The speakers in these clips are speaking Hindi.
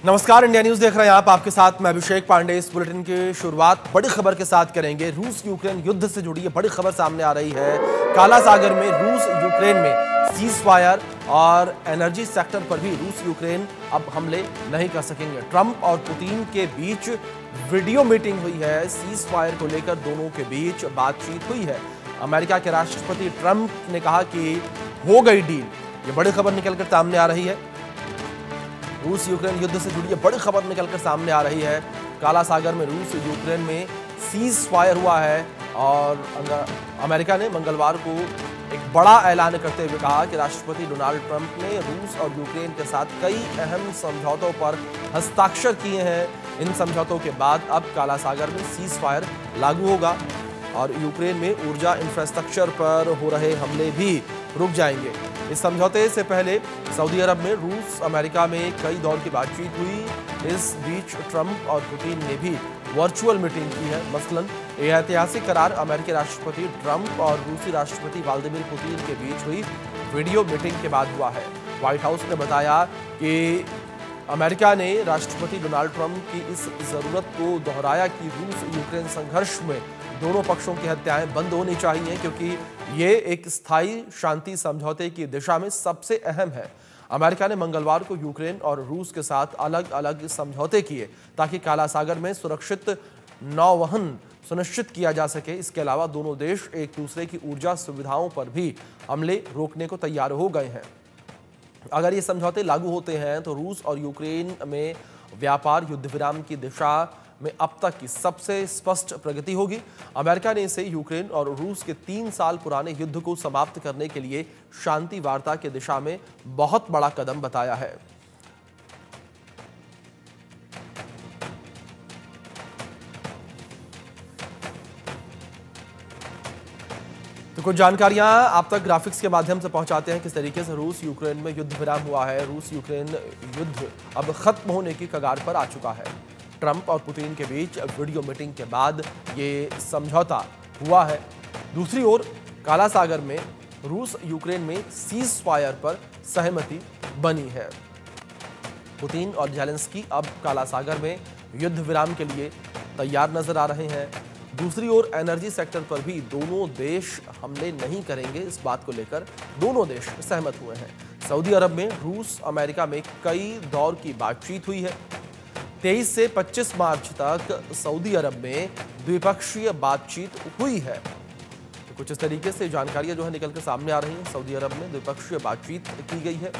नमस्कार, इंडिया न्यूज देख रहे हैं आप। आपके साथ मैं अभिषेक पांडे। इस बुलेटिन की शुरुआत बड़ी खबर के साथ करेंगे। रूस यूक्रेन युद्ध से जुड़ी बड़ी खबर सामने आ रही है। काला सागर में रूस यूक्रेन में सीज फायर और एनर्जी सेक्टर पर भी रूस यूक्रेन अब हमले नहीं कर सकेंगे। ट्रंप और पुतिन के बीच वीडियो मीटिंग हुई है। सीज फायर को लेकर दोनों के बीच बातचीत हुई है। अमेरिका के राष्ट्रपति ट्रंप ने कहा कि हो गई डील। ये बड़ी खबर निकलकर सामने आ रही है। रूस यूक्रेन युद्ध से जुड़ी बड़ी खबर निकलकर सामने आ रही है। काला सागर में रूस यूक्रेन में सीज फायर हुआ है और अमेरिका ने मंगलवार को एक बड़ा ऐलान करते हुए कहा कि राष्ट्रपति डोनाल्ड ट्रंप ने रूस और यूक्रेन के साथ कई अहम समझौतों पर हस्ताक्षर किए हैं। इन समझौतों के बाद अब काला सागर में सीज फायर लागू होगा और यूक्रेन में ऊर्जा इंफ्रास्ट्रक्चर पर हो रहे हमले भी रुक जाएंगे। इस समझौते से पहले सऊदी अरब में रूस अमेरिका में कई दौर की बातचीत हुई। इस बीच ट्रंप और पुतिन ने भी वर्चुअल मीटिंग की है। मसलन यह ऐतिहासिक करार अमेरिकी राष्ट्रपति ट्रंप और रूसी राष्ट्रपति व्लादिमीर पुतिन के बीच हुई वीडियो मीटिंग के बाद हुआ है। व्हाइट हाउस ने बताया कि अमेरिका ने राष्ट्रपति डोनाल्ड ट्रंप की इस जरूरत को दोहराया कि रूस यूक्रेन संघर्ष में दोनों पक्षों की हत्याएं बंद होनी चाहिए, क्योंकि ये एक स्थायी शांति समझौते की दिशा में सबसे अहम है। अमेरिका ने मंगलवार को यूक्रेन और रूस के साथ अलग अलग समझौते किए ताकि काला सागर में सुरक्षित नौवहन सुनिश्चित किया जा सके। इसके अलावा दोनों देश एक दूसरे की ऊर्जा सुविधाओं पर भी हमले रोकने को तैयार हो गए हैं। अगर ये समझौते लागू होते हैं तो रूस और यूक्रेन में व्यापार युद्ध विराम की दिशा में अब तक की सबसे स्पष्ट प्रगति होगी। अमेरिका ने इसे यूक्रेन और रूस के 3 साल पुराने युद्ध को समाप्त करने के लिए शांति वार्ता की दिशा में बहुत बड़ा कदम बताया है। तो कुछ जानकारियां आप तक ग्राफिक्स के माध्यम से पहुंचाते हैं किस तरीके से रूस यूक्रेन में युद्ध विराम हुआ है। रूस यूक्रेन युद्ध अब खत्म होने की कगार पर आ चुका है। ट्रंप और पुतिन के बीच वीडियो मीटिंग के बाद ये समझौता हुआ है। दूसरी ओर काला सागर में रूस यूक्रेन में सीज फायर पर सहमति बनी है। पुतिन और ज़ेलेंस्की अब काला सागर में युद्ध विराम के लिए तैयार नजर आ रहे हैं। दूसरी ओर एनर्जी सेक्टर पर भी दोनों देश हमले नहीं करेंगे, इस बात को लेकर दोनों देश सहमत हुए हैं। सऊदी अरब में रूस अमेरिका में कई दौर की बातचीत हुई है। 23 से 25 मार्च तक सऊदी अरब में द्विपक्षीय बातचीत हुई है। तो कुछ इस तरीके से जानकारियां जो है निकलकर सामने आ रही हैं। सऊदी अरब में द्विपक्षीय बातचीत की गई है।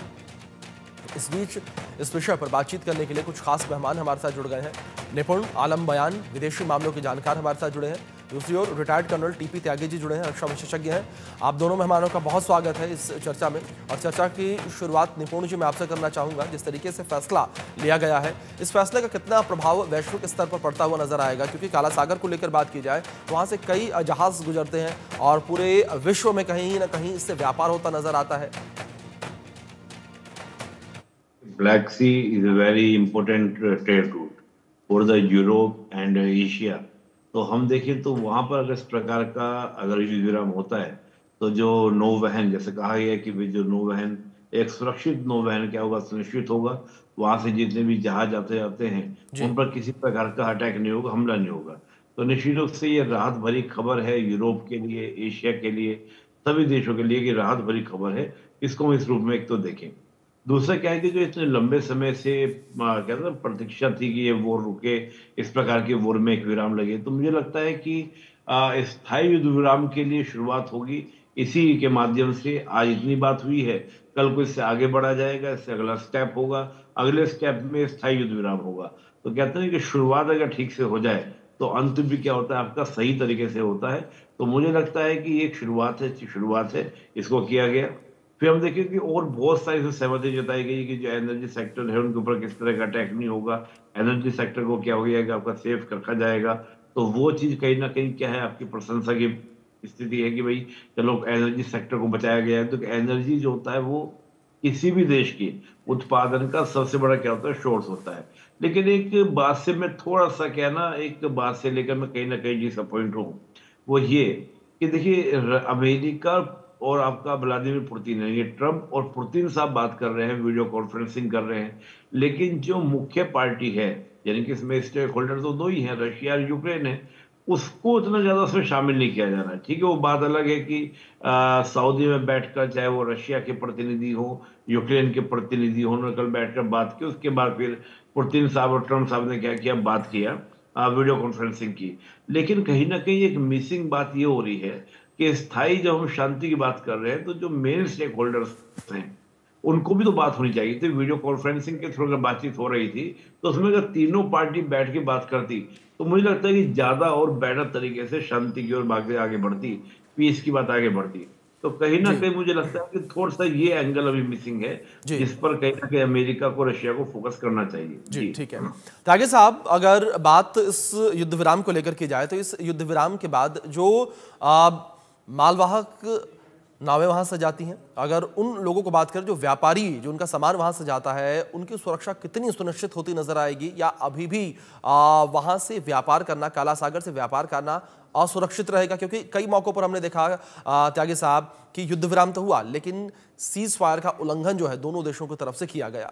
इस बीच इस विषय पर बातचीत करने के लिए कुछ खास मेहमान हमारे साथ जुड़ गए हैं। निपुण आलम बयान विदेशी मामलों के जानकार हमारे साथ जुड़े हैं। दूसरी ओर retired colonel TP Tyagi ji जुड़े हैं, रक्षा विशेषज्ञ हैं। आप दोनों मेहमानों का बहुत स्वागत है इस चर्चा में। और चर्चा की शुरुआत निपुण जी मैं आपसे करना चाहूंगा। जिस तरीके से फैसला लिया गया है, इस फैसले का कितना प्रभाव वैश्विक स्तर पर पड़ता हुआ नजर आएगा? क्योंकि काला सागर को लेकर बात की जाए तो वहां से कई जहाज गुजरते हैं और पूरे विश्व में कहीं ना कहीं इससे व्यापार होता नजर आता है। Black Sea is a very important trade route for the Europe and Asia. तो हम देखें तो वहाँ पर अगर इस प्रकार का अगर युद्ध विराम होता है तो जो नौवहन, जैसे कहा गया कि भाई जो नौवहन एक सुरक्षित नौवहन क्या होगा, सुनिश्चित होगा। वहाँ से जितने भी जहाज आते जाते हैं उन पर किसी प्रकार का अटैक नहीं होगा, हमला नहीं होगा। तो निश्चित रूप से ये राहत भरी खबर है यूरोप के लिए, एशिया के लिए, सभी देशों के लिए कि राहत भरी खबर है। इसको हम इस रूप में एक तो देखें। दूसरा क्या है कि जो इतने लंबे समय से क्या था प्रतीक्षा थी कि ये वॉर रुके, इस प्रकार के वॉर में एक विराम लगे, तो मुझे लगता है कि स्थायी युद्ध विराम के लिए शुरुआत होगी इसी के माध्यम से। आज इतनी बात हुई है, कल को इससे आगे बढ़ा जाएगा, इससे अगला स्टेप होगा, अगले स्टेप में स्थायी युद्ध विराम होगा। तो कहते हैं कि शुरुआत अगर ठीक से हो जाए तो अंत भी क्या होता है आपका सही तरीके से होता है। तो मुझे लगता है कि एक शुरुआत है, इसको किया गया। फिर हम देखें कि और बहुत सारी सहमति जताई गई कि जो एनर्जी सेक्टर है उनके ऊपर किस तरह का अटैक नहीं होगा, एनर्जी सेक्टर को क्या हो जाएगा, आपका सेफ रखा जाएगा। तो वो चीज कहीं ना कहीं क्या है, आपकी प्रशंसा की स्थिति है कि भाई चलो एनर्जी सेक्टर को बचाया गया है। तो एनर्जी जो होता है वो किसी भी देश की उत्पादन का सबसे बड़ा क्या होता है, सोर्स होता है। लेकिन एक बात से मैं थोड़ा सा क्या ना, एक बात से लेकर मैं कहीं ना कहीं डिसअपॉइंट हूँ। वो ये कि देखिए अमेरिका और आपका व्लादिमीर पुतिन है। ये ट्रम्प और पुतिन साहब बात कर रहे हैं, वीडियो कॉन्फ्रेंसिंग कर रहे हैं, लेकिन जो मुख्य पार्टी है, यानी कि इसमें स्टेक होल्डर तो दो ही हैं, रशिया और यूक्रेन है, उसको उतना ज्यादा उसमें शामिल नहीं किया जा रहा है। ठीक है, वो बात अलग है कि सऊदी में बैठकर, चाहे वो रशिया के प्रतिनिधि हो, यूक्रेन के प्रतिनिधि हो, उन्होंने कल बैठकर बात की। उसके बाद फिर पुतिन साहब और ट्रम्प साहब ने क्या किया, बात किया, वीडियो कॉन्फ्रेंसिंग की। लेकिन कहीं ना कहीं एक मिसिंग बात ये हो रही है कि स्थायी जब हम शांति की बात कर रहे हैं, तो जो मेन स्टेक होल्डर्स हैं उनको भी तो बात होनी चाहिए थी। वीडियो कॉन्फ्रेंसिंग के थ्रू अगर बातचीत हो रही थी, तो उसमें अगर तीनों पार्टी बैठ के बात करती, तो मुझे लगता है कि ज्यादा और बेटर तरीके से शांति की ओर भागते आगे बढ़ती, पीस की बात आगे बढ़ती। तो कहीं ना जी कहीं मुझे लगता है कि थोड़ा सा ये एंगल अभी मिसिंग है, जी जिस पर कहीं ना कहीं अमेरिका को, रशिया को फोकस करना चाहिए। जी, जी ठीक है। त्यागी साहब, अगर बात इस युद्ध विराम को लेकर की जाए, तो इस युद्ध विराम के बाद जो मालवाहक नावें वहां से जाती हैं, अगर उन लोगों को बात करें जो व्यापारी, जो उनका सामान वहां से जाता है, उनकी सुरक्षा कितनी सुनिश्चित होती नजर आएगी, या अभी भी वहां से व्यापार करना, काला सागर से व्यापार करना असुरक्षित रहेगा? क्योंकि कई मौकों पर हमने देखा त्यागी साहब कि युद्ध विराम तो हुआ, लेकिन सीज फायर का उल्लंघन जो है दोनों देशों की तरफ से किया गया।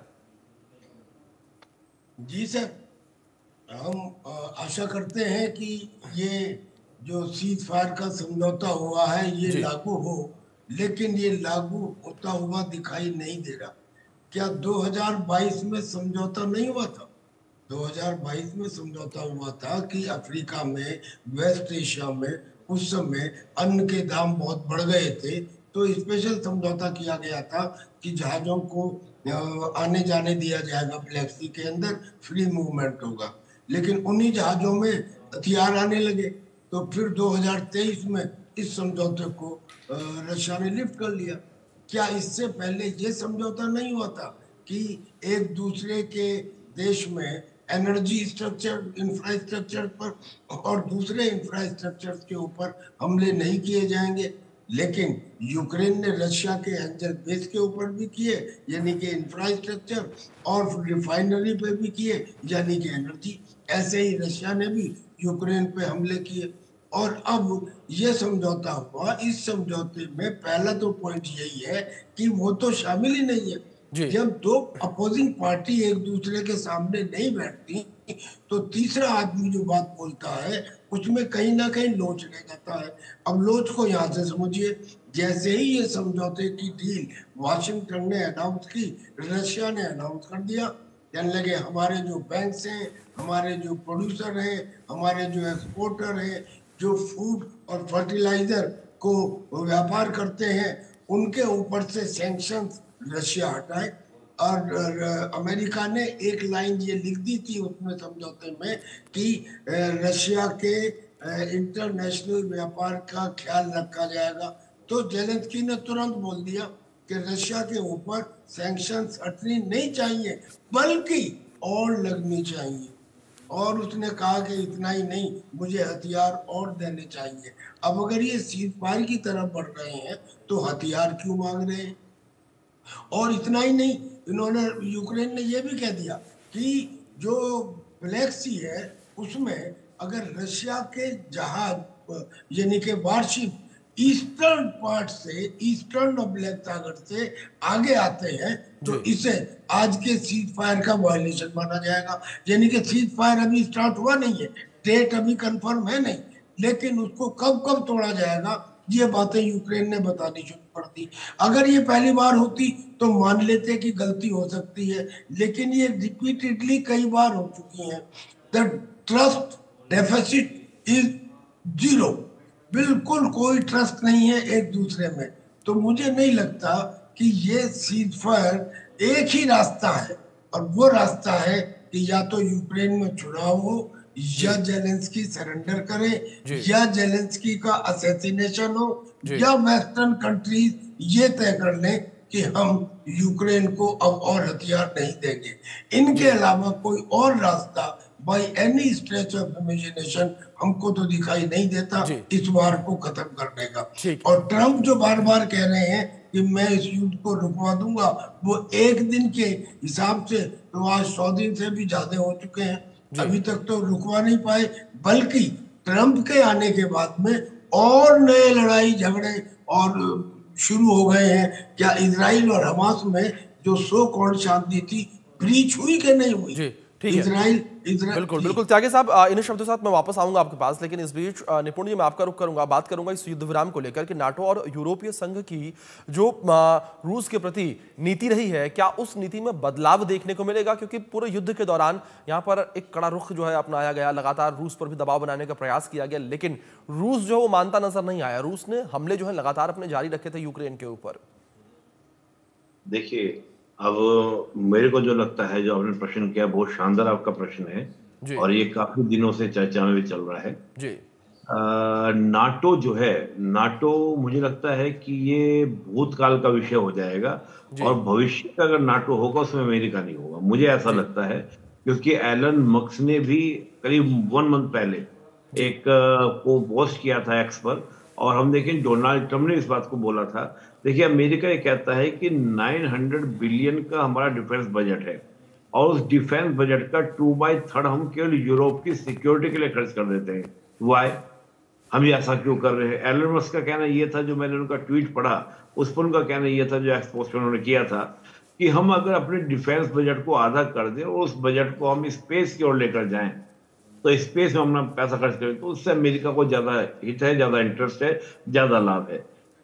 जी सर, हम आशा करते हैं कि ये जो सीज फायर का समझौता हुआ है ये लागू हो, लेकिन ये लागू होता हुआ दिखाई नहीं दे रहा। क्या 2022 में समझौता नहीं हुआ था? 2022 में समझौता हुआ था कि अफ्रीका में, वेस्ट एशिया में उस समय अन्न के दाम बहुत बढ़ गए थे, तो स्पेशल समझौता किया गया था कि जहाजों को आने जाने दिया जाएगा, ब्लैक सी के अंदर फ्री मूवमेंट होगा। लेकिन उन्हीं जहाजों में हथियार आने लगे, तो फिर 2023 में इस समझौते को रशिया ने लिफ्ट कर लिया। क्या इससे पहले ये समझौता नहीं हुआ था कि एक दूसरे के देश में एनर्जी स्ट्रक्चर, इंफ्रास्ट्रक्चर पर और दूसरे इंफ्रास्ट्रक्चर के ऊपर हमले नहीं किए जाएंगे? लेकिन यूक्रेन ने रशिया के एंजल बेस के ऊपर भी किए, यानी कि इंफ्रास्ट्रक्चर, और रिफाइनरी पे भी किए, यानी कि एनर्जी। ऐसे ही रशिया ने भी यूक्रेन पे हमले किए। और अब ये समझौता हुआ, इस समझौते में पहला तो पॉइंट यही है कि वो तो शामिल ही नहीं है। जब दो अपोजिंग पार्टी एक दूसरे के सामने नहीं बैठती, तो तीसरा आदमी जो बात बोलता है उसमें कहीं ना कहीं लोच रह जाता है। अब लोच को यहाँ से समझिए, जैसे ही ये समझौते की डील वाशिंगटन ने अनाउंस की, रशिया ने अनाउंस कर दिया, कहने लगे हमारे जो बैंक्स हैं, हमारे जो प्रोड्यूसर हैं, हमारे जो एक्सपोर्टर हैं, जो फूड और फर्टिलाइजर को व्यापार करते हैं, उनके ऊपर से सैंक्शंस रशिया हटाए। और अमेरिका ने एक लाइन ये लिख दी थी उसमें समझौते में कि रशिया के इंटरनेशनल व्यापार का ख्याल रखा जाएगा। तो जेलेंस्की ने तुरंत बोल दिया कि रशिया के ऊपर सैंक्शंस हटनी नहीं चाहिए, बल्कि और लगनी चाहिए। और उसने कहा कि इतना ही नहीं, मुझे हथियार और देने चाहिए। अब अगर ये सीज फायर की तरफ बढ़ रहे हैं, तो हथियार क्यों मांग रहे हैं? और इतना ही नहीं, इन्होंने, यूक्रेन ने यह भी कह दिया कि जो ब्लैक सी है उसमें अगर रशिया के जहाज, यानी कि वारशिप ईस्टर्न पार्ट से, ईस्टर्न और ब्लैक सागर से आगे आते हैं, तो इसे आज के सीज फायर का वायलेशन माना जाएगा। यानी कि सीज फायर अभी स्टार्ट हुआ नहीं है, डेट अभी कंफर्म है नहीं, लेकिन उसको कब कब तोड़ा जाएगा ये बातें यूक्रेन ने बतानी शुरू कर दी। अगर ये पहली बार होती तो मान लेते कि गलती हो सकती है, लेकिन ये रिपीटेडली कई बार हो चुकी है। The trust deficit is zero, बिल्कुल कोई ट्रस्ट नहीं है एक दूसरे में। तो मुझे नहीं लगता कि ये सीज फायर एक ही रास्ता है, और वो रास्ता है कि या तो यूक्रेन में चुनाव हो, या जेलेंस्की सरेंडर करे, या जेलेंस्की का असैसिनेशन हो, या वेस्टर्न कंट्रीज ये तय कर लें कि हम यूक्रेन को अब और हथियार नहीं देंगे। इनके अलावा कोई और रास्ता by any stretch of imagination हमको तो दिखाई नहीं देता इस वार को खत्म करने का। और ट्रम्प जो बार बार कह रहे हैं कि मैं इस युद्ध को रुकवा दूंगा, वो एक दिन के हिसाब से तो आज 100 दिन से भी ज्यादा हो चुके हैं, अभी तक तो रुकवा नहीं पाए। बल्कि ट्रम्प के आने के बाद में और नए लड़ाई झगड़े और शुरू हो गए हैं। क्या इजराइल और हमास में जो सो कॉल्ड शांति थी ब्रीच हुई कि नहीं हुई? जी ठीक है, इजराइल बिल्कुल बिल्कुल त्यागी साहब, इन्हीं शब्दों के साथ मैं वापस आऊंगा आपके पास, लेकिन इस बीच निपुण जी मैं आपका रुख करूंगा, बात करूंगा इस युद्ध विराम को लेकर कि नाटो और यूरोपीय संघ की जो रूस के प्रति नीति रही है, क्या उस नीति में बदलाव देखने को मिलेगा? क्योंकि पूरे युद्ध के दौरान यहाँ पर एक कड़ा रुख जो है अपनाया गया, लगातार रूस पर भी दबाव बनाने का प्रयास किया गया, लेकिन रूस जो है वो मानता नजर नहीं आया। रूस ने हमले जो है लगातार अपने जारी रखे थे यूक्रेन के ऊपर। देखिए, अब मेरे को जो लगता है, जो आपने प्रश्न किया बहुत शानदार आपका प्रश्न है जी और ये काफी दिनों से चर्चा में भी चल रहा है। जी नाटो जो है, नाटो मुझे लगता है कि ये भूतकाल का विषय हो जाएगा जी और भविष्य का अगर नाटो होगा उसमें अमेरिका नहीं होगा, मुझे ऐसा जी लगता है। क्योंकि एलन मस्क ने भी करीब 1 मंथ पहले जी एक को पोस्ट किया था एक्स पर, और हम देखें डोनाल्ड ट्रम्प ने इस बात को बोला था। देखिए, अमेरिका ये कहता है कि 900 बिलियन का हमारा डिफेंस बजट है और उस डिफेंस बजट का 2/3 हम केवल यूरोप की सिक्योरिटी के लिए खर्च कर देते हैं। वाई? हम ये ऐसा क्यों कर रहे हैं? एलन मस्क का कहना ये था, जो मैंने उनका ट्वीट पढ़ा उस पर उनका कहना ये था, जो एक्सपोस्ट उन्होंने किया था, कि हम अगर अपने डिफेंस बजट को आधा कर दें और उस बजट को हम स्पेस की ओर लेकर जाएं, तो स्पेस में हम पैसा खर्च करें, तो उससे अमेरिका को ज्यादा हित है, ज्यादा इंटरेस्ट है, ज्यादा लाभ है।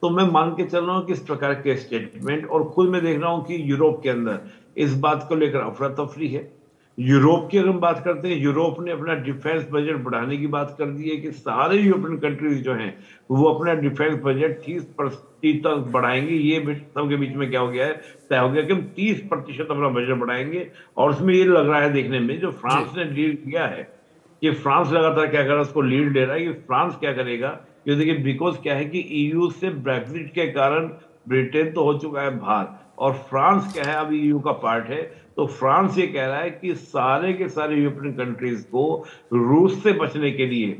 तो मैं मान के चल रहा हूँ कि इस प्रकार के स्टेटमेंट, और खुद मैं देख रहा हूँ कि यूरोप के अंदर इस बात को लेकर अफरा तफरी है। यूरोप की अगर हम बात करते हैं, यूरोप ने अपना डिफेंस बजट बढ़ाने की बात कर दी है कि सारे यूरोपियन कंट्रीज जो हैं वो अपना डिफेंस बजट 30% तक बढ़ाएंगे। ये सबके बीच में क्या हो गया है, तय हो गया कि हम 30% अपना बजट बढ़ाएंगे। और उसमें ये लग रहा है देखने में, जो फ्रांस ने लीड किया है, कि फ्रांस लगातार क्या कर रहा है, उसको लीड ले रहा है कि फ्रांस क्या करेगा। ये देखिए, बिकॉज क्या है कि ईयू से ब्रेक्सिट के कारण ब्रिटेन तो हो चुका है बाहर, और फ्रांस क्या है, अभी ईयू का पार्ट है। तो फ्रांस ये कह रहा है कि सारे के सारे यूरोपियन कंट्रीज को रूस से बचने के लिए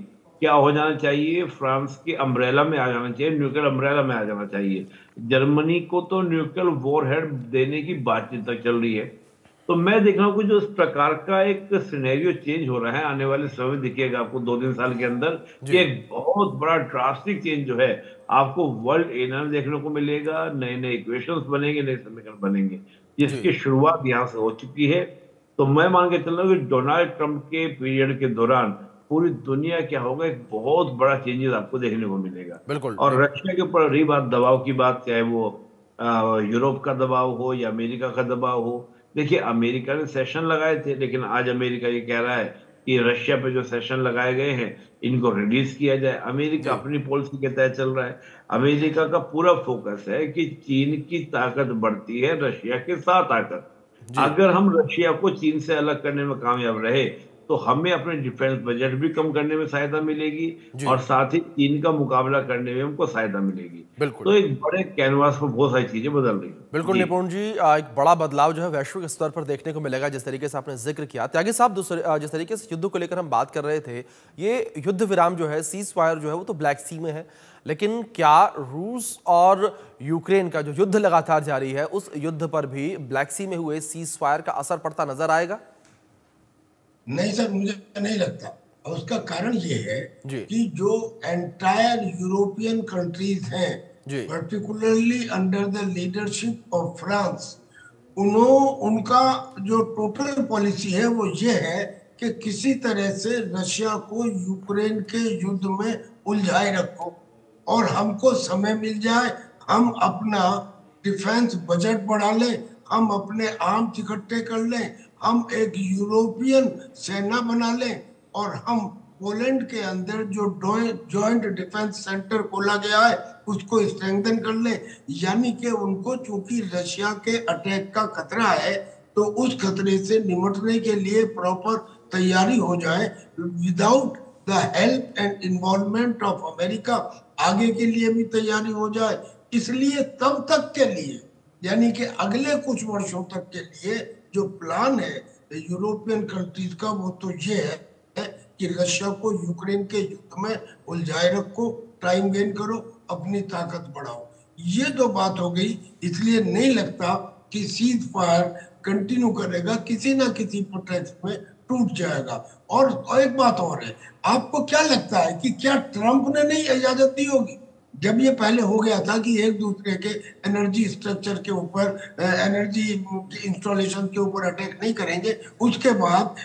क्या हो जाना चाहिए, फ्रांस के अम्ब्रेला में आ जाना चाहिए, न्यूक्लियर अम्ब्रेला में आ जाना चाहिए। जर्मनी को तो न्यूक्लियर वॉरहेड देने की बातचीत तक चल रही है। तो मैं देख रहा हूँ कि जो इस प्रकार का एक सिनेरियो चेंज हो रहा है, आने वाले समय में दिखेगा आपको 2-3 साल के अंदर, कि एक बहुत बड़ा ड्रास्टिक चेंज जो है आपको वर्ल्ड एनर्जी देखने को मिलेगा। नए नए इक्वेशंस बनेंगे, नए समीकरण बनेंगे, जिसकी शुरुआत यहाँ से हो चुकी है। तो मैं मान के चल रहा हूँ कि डोनाल्ड ट्रंप के पीरियड के दौरान पूरी दुनिया क्या होगा, एक बहुत बड़ा चेंजेस आपको देखने को मिलेगा। बिल्कुल और रशिया के ऊपर रही बात दबाव की बात, चाहे वो यूरोप का दबाव हो या अमेरिका का दबाव हो। देखिए, अमेरिका ने सेशन लगाए थे, लेकिन आज अमेरिका ये कह रहा है कि रशिया पे जो सेशन लगाए गए हैं इनको रिलीज किया जाए। अमेरिका जी अपनी पॉलिसी के तहत चल रहा है। अमेरिका का पूरा फोकस है कि चीन की ताकत बढ़ती है रशिया के साथ आकर। जी अगर हम रशिया को चीन से अलग करने में कामयाब रहे तो हमें अपने डिफेंस बजट भी कम करने में सहायता मिलेगी जी और साथ ही चीन का मुकाबला करने में हमको सहायता मिलेगी। बिल्कुल तो एक बड़े कैनवास पर बहुत सारी चीजें बदल रही हैं। बिल्कुल जी। निपुण जी, एक बड़ा बदलाव जो है वैश्विक स्तर पर देखने को मिलेगा, जिस तरीके से आपने जिक्र किया। त्यागी साहब, जिस तरीके से युद्ध को लेकर हम बात कर रहे थे, ये युद्ध विराम जो है, सीज फायर जो है, वो तो ब्लैक सी में है, लेकिन क्या रूस और यूक्रेन का जो युद्ध लगातार जारी है, उस युद्ध पर भी ब्लैक सी में हुए सीज फायर का असर पड़ता नजर आएगा? नहीं सर, मुझे नहीं लगता। और उसका कारण ये है जी कि जो एंटायर यूरोपियन कंट्रीज हैं, जी particularly under the leadership of France, उनका जो टोटल पॉलिसी है वो ये है कि किसी तरह से रशिया को यूक्रेन के युद्ध में उलझाए रखो और हमको समय मिल जाए, हम अपना डिफेंस बजट बढ़ा लें, हम अपने आर्म्स इकट्ठे कर लें, हम एक यूरोपियन सेना बना लें और हम पोलैंड के अंदर जो जॉइंट डिफेंस सेंटर खोला गया है उसको स्ट्रेंथन कर लें। यानी कि उनको चूंकि रशिया के अटैक का खतरा है तो उस खतरे से निपटने के लिए प्रॉपर तैयारी हो जाए, without the help and involvement of America आगे के लिए भी तैयारी हो जाए। इसलिए तब तक के लिए, यानी कि अगले कुछ वर्षों तक के लिए जो प्लान है यूरोपियन कंट्रीज का, वो तो ये है कि रशिया को यूक्रेन के युद्ध में उलझाए रखो, टाइम गेन करो, अपनी ताकत बढ़ाओ। ये तो बात हो गई। इसलिए नहीं लगता कि सीज फायर कंटिन्यू करेगा, किसी ना किसी प्रोटेक्ट में टूट जाएगा। और एक बात और है, आपको क्या लगता है कि क्या ट्रंप ने नहीं इजाजत दी होगी? जब ये पहले हो गया था कि एक दूसरे के एनर्जी स्ट्रक्चर के ऊपर, एनर्जी इंस्टॉलेशन के ऊपर अटैक नहीं करेंगे, उसके बाद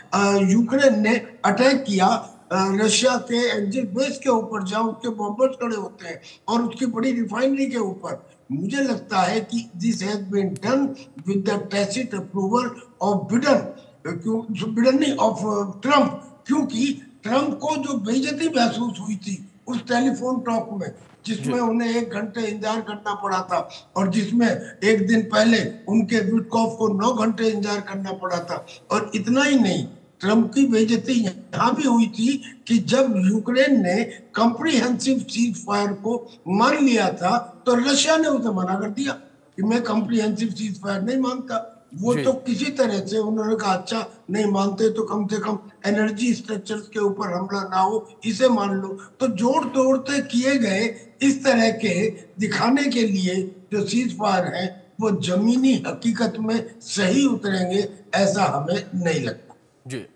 यूक्रेन ने अटैक किया रशिया के एंजिल बेस के ऊपर, जहां उसके बॉम्बर्स खड़े होते हैं, और उसकी बड़ी रिफाइनरी के ऊपर। मुझे लगता है कि this has been done with the tacit approval of Biden, Biden नहीं, ऑफ ट्रम्प, क्योंकि ट्रम्प को जो बेइज्जती महसूस हुई थी उस टेलीफोन टॉक में, जिसमें उन्हें 1 घंटे इंतजार करना पड़ा था, और जिसमें एक दिन पहले उनके विटकॉफ को 9 घंटे इंतजार करना पड़ा था। और इतना ही नहीं, ट्रम्प की बेइज्जती यहाँ भी हुई थी कि जब यूक्रेन ने कॉम्प्रिहेंसिव सीज फायर को मान लिया था, तो रशिया ने उसे मना कर दिया कि मैं कॉम्प्रिहेंसिव सीज फायर नहीं मानता। वो तो किसी तरह से उन्होंने कहा, अच्छा नहीं मानते तो कम से कम एनर्जी स्ट्रक्चर्स के ऊपर हमला ना हो, इसे मान लो। तो जोड़ तोड़ते किए गए इस तरह के दिखाने के लिए जो सीज फायर है, वो जमीनी हकीकत में सही उतरेंगे, ऐसा हमें नहीं लगता। जी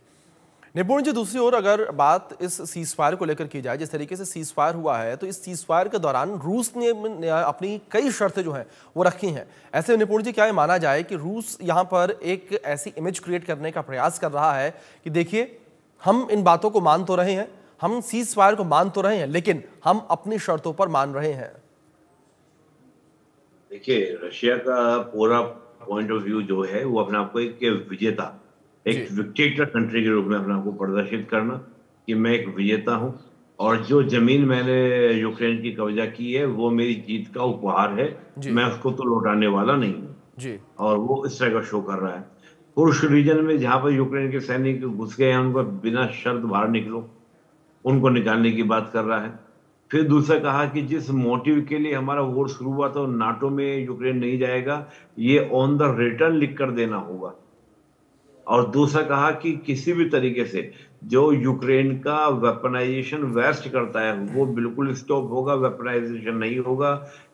निपुण जी, दूसरी ओर अगर बात इस सीज फायर को लेकर की जाए, जिस तरीके से सीज फायर हुआ है, तो इस सीज फायर के दौरान रूस ने अपनी कई शर्तें जो हैं वो रखी हैं। ऐसे निपुण जी, क्या ये माना जाए कि रूस यहाँ पर एक ऐसी इमेज क्रिएट करने का प्रयास कर रहा है कि देखिए हम इन बातों को मान तो रहे हैं, हम सीज फायर को मान तो रहे हैं, लेकिन हम अपनी शर्तों पर मान रहे हैं? देखिए, रशिया का पूरा पॉइंट ऑफ व्यू जो है वो अपने आप को एक विजेता, एक डिक्टेटर कंट्री के रूप में अपने आप को प्रदर्शित करना कि मैं एक विजेता हूं, और जो जमीन मैंने यूक्रेन की कब्जा की है वो मेरी जीत का उपहार है, मैं उसको तो लौटाने वाला नहीं हूँ। और वो इस तरह का शो कर रहा है। कुर्स्क रीजन में जहां पर यूक्रेन के सैनिक घुस गए हैं, उनको बिना शर्त बाहर निकलो, उनको निकालने की बात कर रहा है। फिर दूसरा कहा कि जिस मोटिव के लिए हमारा वॉर शुरू हुआ था, नाटो में यूक्रेन नहीं जाएगा, ये ऑन द रिटर्न लिख कर देना होगा। और दूसरा कहा कि किसी भी तरीके से जो यूक्रेन का वेपनाइजेशन वेस्ट करता है वो बिल्कुल स्टॉप होगा, वेपनाइजेशन नहीं होगा,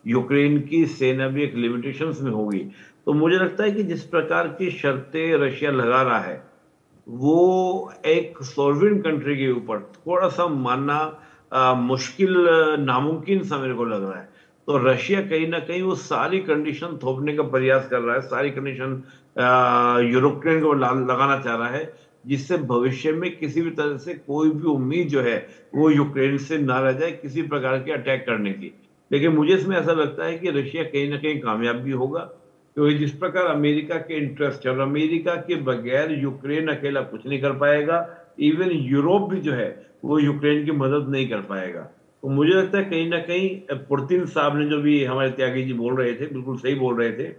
यूक्रेन की सेना भी एक लिमिटेशंस में होगी। तो मुझे लगता है कि जिस प्रकार की शर्तें रशिया लगा रहा है, वो एक सॉवरेन कंट्री के ऊपर थोड़ा सा मानना मुश्किल, नामुमकिन सा मेरे को लग रहा है। तो रशिया कहीं ना कहीं वो सारी कंडीशन थोपने का प्रयास कर रहा है, सारी कंडीशन यूक्रेन को लगाना चाह रहा है, जिससे भविष्य में किसी भी तरह से कोई भी उम्मीद जो है वो यूक्रेन से ना रह जाए किसी प्रकार के अटैक करने की। लेकिन मुझे इसमें ऐसा लगता है कि रशिया कहीं ना कहीं कामयाब भी होगा, क्योंकि जिस प्रकार अमेरिका के इंटरेस्ट है, और अमेरिका के बगैर यूक्रेन अकेला कुछ नहीं कर पाएगा, इवन यूरोप भी जो है वो यूक्रेन की मदद नहीं कर पाएगा। तो मुझे लगता है कहीं ना कहीं पुतिन साहब ने, जो भी हमारे त्यागी जी बोल रहे थे, बिल्कुल सही बोल रहे थे।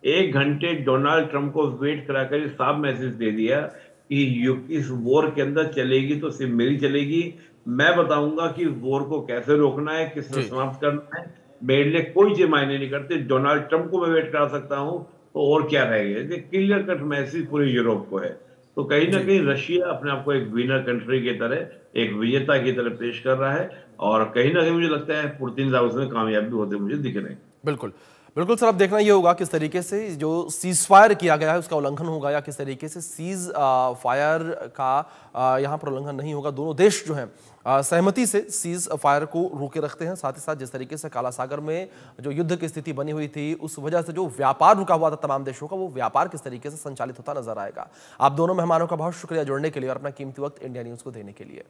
1 घंटे डोनाल्ड ट्रंप को वेट कराकर साफ मैसेज दे दिया कि इस वॉर के अंदर चलेगी तो सिर्फ मेरी चलेगी, मैं बताऊंगा कि वॉर को कैसे रोकना है, किस तरह समाप्त करना है, मेरे लिए कोई चीज मायने नहीं करते। डोनाल्ड ट्रंप को मैं वेट करा सकता हूं तो और क्या रहेगा। क्लियर कट मैसेज पूरे यूरोप को है। तो कहीं ना कहीं रशिया अपने आप को एक विनर कंट्री की तरह, एक विजेता की तरह पेश कर रहा है, और कहीं ना कहीं मुझे लगता है पुतिन साहब उसमें कामयाब भी होते मुझे दिख रहे हैं। बिल्कुल बिल्कुल सर, अब देखना ये होगा किस तरीके से जो सीज फायर किया गया है उसका उल्लंघन होगा, या किस तरीके से सीज फायर का यहाँ पर उल्लंघन नहीं होगा। दोनों देश जो हैं सहमति से सीज फायर को रोके रखते हैं। साथ ही साथ जिस तरीके से काला सागर में जो युद्ध की स्थिति बनी हुई थी, उस वजह से जो व्यापार रुका हुआ था तमाम देशों का, वो व्यापार किस तरीके से संचालित होता नजर आएगा। आप दोनों मेहमानों का बहुत शुक्रिया जुड़ने के लिए और अपना कीमती वक्त इंडिया न्यूज को देने के लिए।